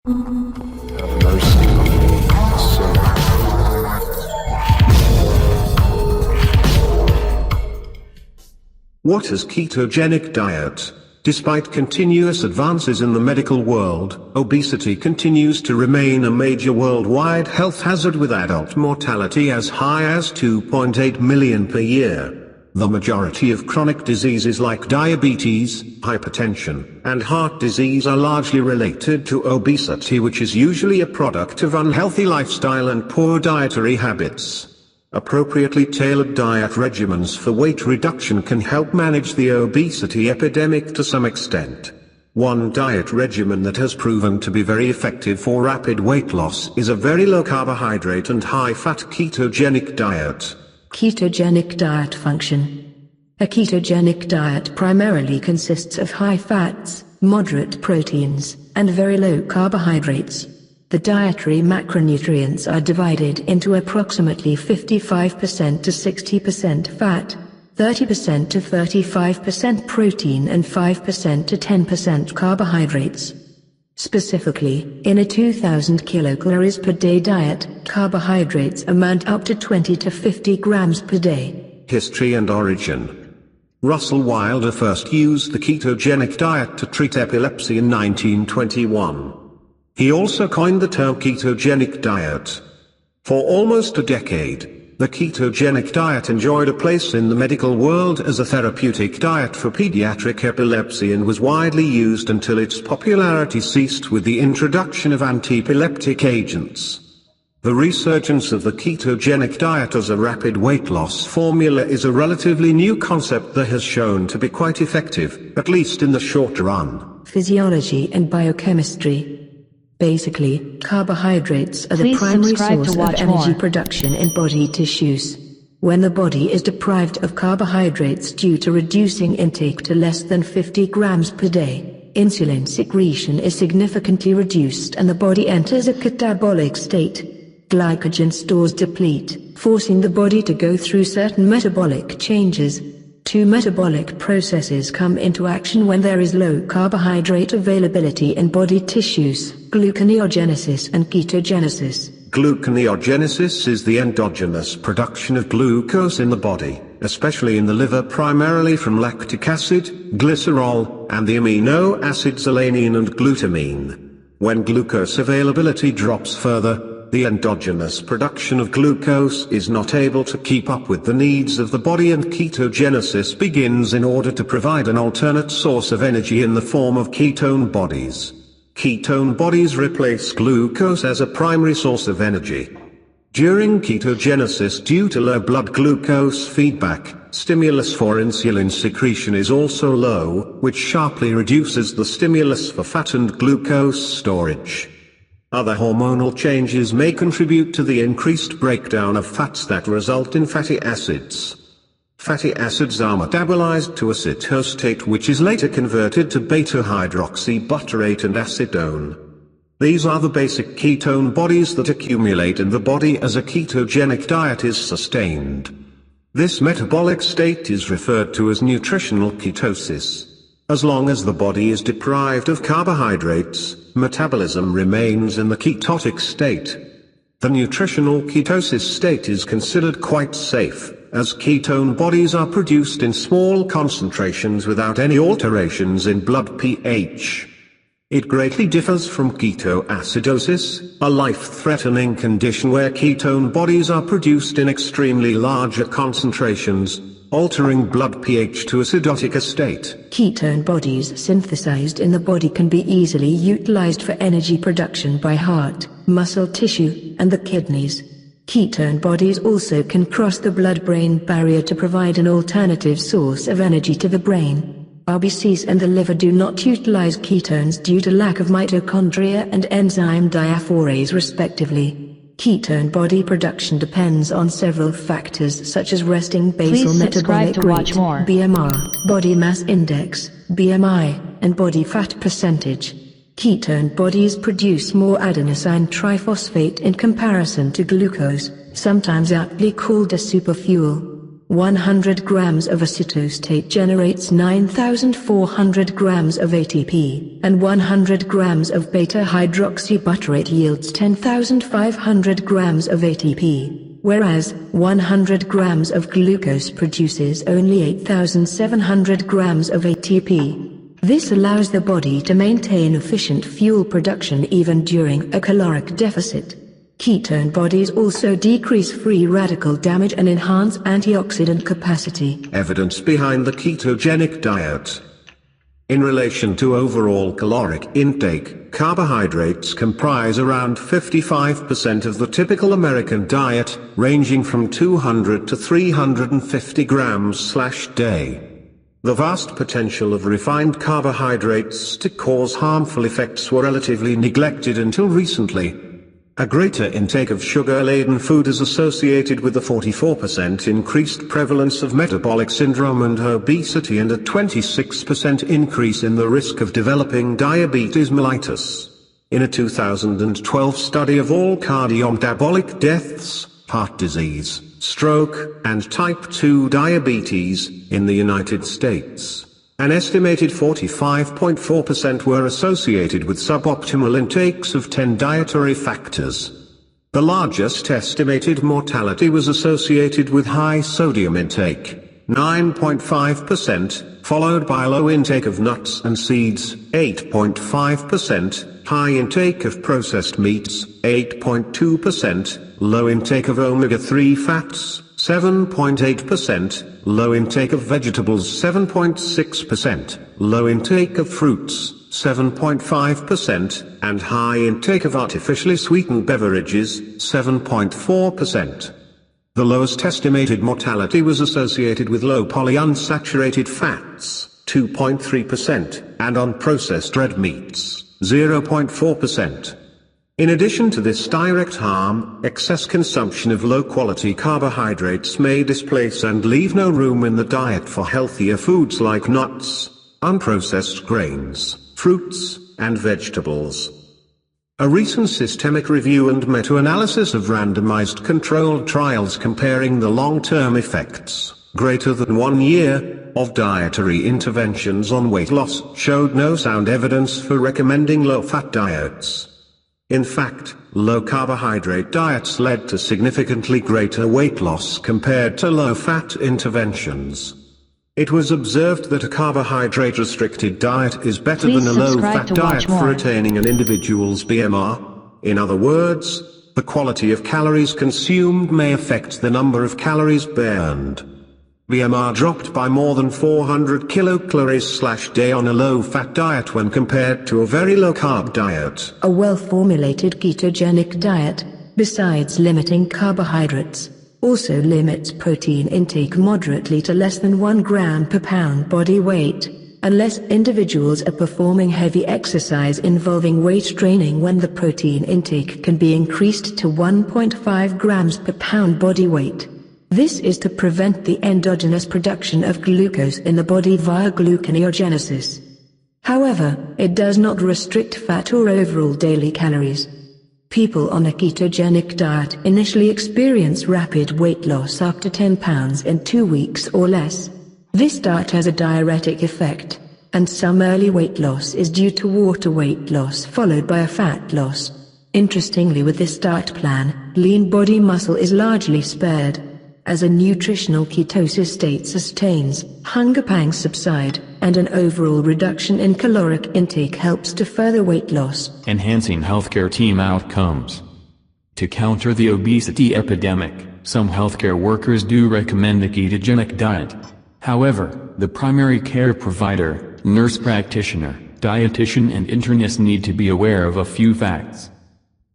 Have mercy on me, a sinner. What is ketogenic diet? Despite continuous advances in the medical world, obesity continues to remain a major worldwide health hazard, with adult mortality as high as 2.8 million per year. The majority of chronic diseases like diabetes, hypertension, and heart disease are largely related to obesity, which is usually a product of unhealthy lifestyle and poor dietary habits. Appropriately tailored diet regimens for weight reduction can help manage the obesity epidemic to some extent. One diet regimen that has proven to be very effective for rapid weight loss is a very low carbohydrate and high fat ketogenic diet. Ketogenic diet function. A ketogenic diet primarily consists of high fats, moderate proteins, and very low carbohydrates. The dietary macronutrients are divided into approximately 55% to 60% fat, 30% to 35% protein, and 5% to 10% carbohydrates. Specifically, in a 2000 kilocalories per day diet, carbohydrates amount up to 20 to 50 grams per day. History and origin. Russell Wilder first used the ketogenic diet to treat epilepsy in 1921. He also coined the term ketogenic diet. For almost a decade, the ketogenic diet enjoyed a place in the medical world as a therapeutic diet for pediatric epilepsy and was widely used until its popularity ceased with the introduction of anti-epileptic agents. The resurgence of the ketogenic diet as a rapid weight loss formula is a relatively new concept that has shown to be quite effective, at least in the short run. Physiology and biochemistry. Basically, carbohydrates are the primary source of energy production in body tissues. When the body is deprived of carbohydrates due to reducing intake to less than 50 grams per day, insulin secretion is significantly reduced and the body enters a catabolic state. Glycogen stores deplete, forcing the body to go through certain metabolic changes. Two metabolic processes come into action when there is low carbohydrate availability in body tissues: gluconeogenesis and ketogenesis. Gluconeogenesis is the endogenous production of glucose in the body, especially in the liver, primarily from lactic acid, glycerol, and the amino acids alanine and glutamine. When glucose availability drops further, the endogenous production of glucose is not able to keep up with the needs of the body, and ketogenesis begins in order to provide an alternate source of energy in the form of ketone bodies. Ketone bodies replace glucose as a primary source of energy. During ketogenesis, due to low blood glucose feedback, stimulus for insulin secretion is also low, which sharply reduces the stimulus for fat and glucose storage. Other hormonal changes may contribute to the increased breakdown of fats that result in fatty acids. Fatty acids are metabolized to acetostate, which is later converted to beta-hydroxybutyrate and acetone. These are the basic ketone bodies that accumulate in the body as a ketogenic diet is sustained. This metabolic state is referred to as nutritional ketosis. As long as the body is deprived of carbohydrates, metabolism remains in the ketotic state. The nutritional ketosis state is considered quite safe, as ketone bodies are produced in small concentrations without any alterations in blood pH. It greatly differs from ketoacidosis, a life-threatening condition where ketone bodies are produced in extremely larger concentrations, altering blood pH to acidotic state. Ketone bodies synthesized in the body can be easily utilized for energy production by heart, muscle tissue, and the kidneys. Ketone bodies also can cross the blood-brain barrier to provide an alternative source of energy to the brain. RBCs and the liver do not utilize ketones due to lack of mitochondria and enzyme diaphorase respectively. Ketone body production depends on several factors such as resting basal metabolic rate, BMR, body mass index, BMI, and body fat percentage. Ketone bodies produce more adenosine triphosphate in comparison to glucose, sometimes aptly called a superfuel. 100 grams of acetostate generates 9,400 grams of ATP, and 100 grams of beta-hydroxybutyrate yields 10,500 grams of ATP, whereas 100 grams of glucose produces only 8,700 grams of ATP. This allows the body to maintain efficient fuel production even during a caloric deficit. Ketone bodies also decrease free radical damage and enhance antioxidant capacity. Evidence behind the ketogenic diet. In relation to overall caloric intake, carbohydrates comprise around 55% of the typical American diet, ranging from 200 to 350 grams/day. The vast potential of refined carbohydrates to cause harmful effects were relatively neglected until recently. A greater intake of sugar-laden food is associated with a 44% increased prevalence of metabolic syndrome and obesity and a 26% increase in the risk of developing diabetes mellitus. In a 2012 study of all cardiometabolic deaths, heart disease, stroke, and type 2 diabetes, in the United States, an estimated 45.4% were associated with suboptimal intakes of 10 dietary factors. The largest estimated mortality was associated with high sodium intake, 9.5%, followed by low intake of nuts and seeds, 8.5%, high intake of processed meats, 8.2%, low intake of omega-3 fats, 7.8%, low intake of vegetables 7.6%, low intake of fruits 7.5%, and high intake of artificially sweetened beverages 7.4%. The lowest estimated mortality was associated with low polyunsaturated fats 2.3%, and unprocessed red meats 0.4%. In addition to this direct harm, excess consumption of low-quality carbohydrates may displace and leave no room in the diet for healthier foods like nuts, unprocessed grains, fruits, and vegetables. A recent systemic review and meta-analysis of randomized controlled trials comparing the long-term effects, greater than 1 year, of dietary interventions on weight loss showed no sound evidence for recommending low-fat diets. In fact, low-carbohydrate diets led to significantly greater weight loss compared to low-fat interventions. It was observed that a carbohydrate-restricted diet is better than a low-fat diet for attaining an individual's BMR. In other words, the quality of calories consumed may affect the number of calories burned. BMR dropped by more than 400 kilocalories/day on a low-fat diet when compared to a very low-carb diet. A well-formulated ketogenic diet, besides limiting carbohydrates, also limits protein intake moderately to less than 1 gram per pound body weight, unless individuals are performing heavy exercise involving weight training, when the protein intake can be increased to 1.5 grams per pound body weight. This is to prevent the endogenous production of glucose in the body via gluconeogenesis. However, it does not restrict fat or overall daily calories. People on a ketogenic diet initially experience rapid weight loss up to 10 pounds in 2 weeks or less. This diet has a diuretic effect, and some early weight loss is due to water weight loss followed by a fat loss. Interestingly, with this diet plan, lean body muscle is largely spared. As a nutritional ketosis state sustains, hunger pangs subside, and an overall reduction in caloric intake helps to further weight loss, enhancing healthcare team outcomes. To counter the obesity epidemic, some healthcare workers do recommend the ketogenic diet. However, the primary care provider, nurse practitioner, dietitian and internist need to be aware of a few facts.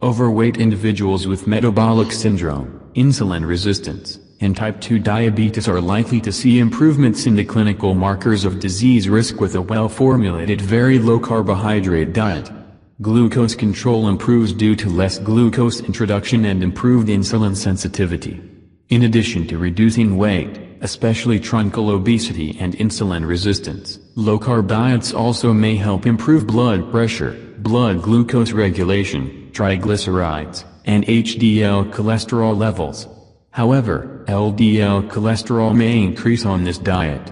Overweight individuals with metabolic syndrome, insulin resistance, and type 2 diabetes are likely to see improvements in the clinical markers of disease risk with a well-formulated very low-carbohydrate diet. Glucose control improves due to less glucose introduction and improved insulin sensitivity. In addition to reducing weight, especially truncal obesity and insulin resistance, low-carb diets also may help improve blood pressure, blood glucose regulation, triglycerides, and HDL cholesterol levels. However, LDL cholesterol may increase on this diet.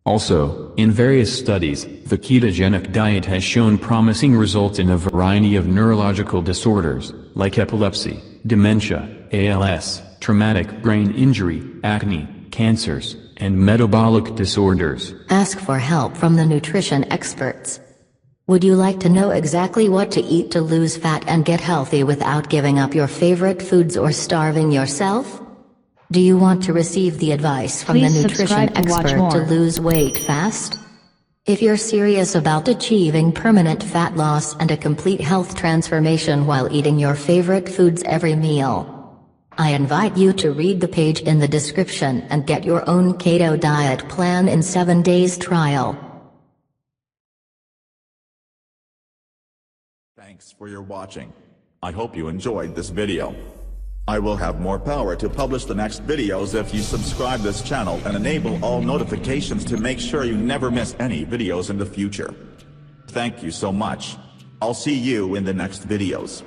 Also, in various studies, the ketogenic diet has shown promising results in a variety of neurological disorders, like epilepsy, dementia, ALS, traumatic brain injury, acne, cancers, and metabolic disorders. Ask for help from the nutrition experts. Would you like to know exactly what to eat to lose fat and get healthy without giving up your favorite foods or starving yourself? Do you want to receive the advice from the nutrition expert to lose weight fast? If you're serious about achieving permanent fat loss and a complete health transformation while eating your favorite foods every meal, I invite you to read the page in the description and get your own keto diet plan in 7 days trial. Thanks for your watching. I hope you enjoyed this video. I will have more power to publish the next videos if you subscribe this channel and enable all notifications to make sure you never miss any videos in the future. Thank you so much. I'll see you in the next videos.